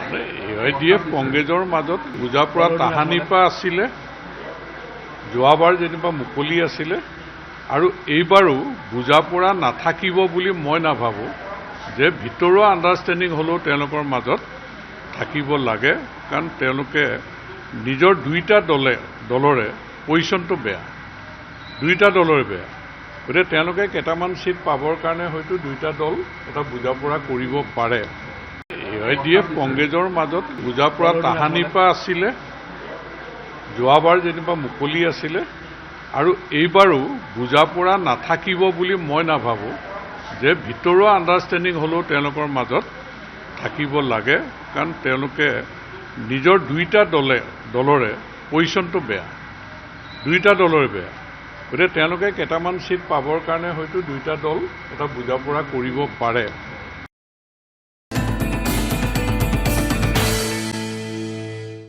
AIDF কংগ্ৰেছৰ মাজত বুজা পৰা তাহানিপা আছিলে, যোৱাবাৰ যেনিবা মুকলি আছিলে আৰু এইবাৰো বুজা পৰা নাথাকিব বুলি মই নাভাবোঁ যে ভিতৰুৱা আণ্ডাৰষ্টেণ্ডিং হ'লেও তেওঁলোকৰ মাজত থাকিব লাগে, কাৰণ তেওঁলোকে নিজৰ দুইটা দলৰে পজিশ্যনটো বেয়া, দুইটা দলৰে বেয়া। গতিকে তেওঁলোকে কেইটামান চিট পাবৰ কাৰণে হয়তো দুইটা দল এটা বুজা পৰা কৰিব পাৰে। AIDF কংগ্ৰেছৰ মাজত বুজা পৰা তাহানিপা আছিলে, যোৱাবাৰ যেনিবা মুকলি আছিলে আৰু এইবাৰো বুজা পৰা নাথাকিব বুলি মই নাভাবোঁ যে ভিতৰুৱা আণ্ডাৰষ্টেণ্ডিং হ'লেও তেওঁলোকৰ মাজত থাকিব লাগে, কাৰণ তেওঁলোকে নিজৰ দুইটা দলৰে পজিশ্যনটো বেয়া, দুইটা দলৰে বেয়া। গতিকে তেওঁলোকে কেইটামান চিট পাবৰ কাৰণে হয়তো দুইটা দল এটা বুজা পৰা কৰিব পাৰে।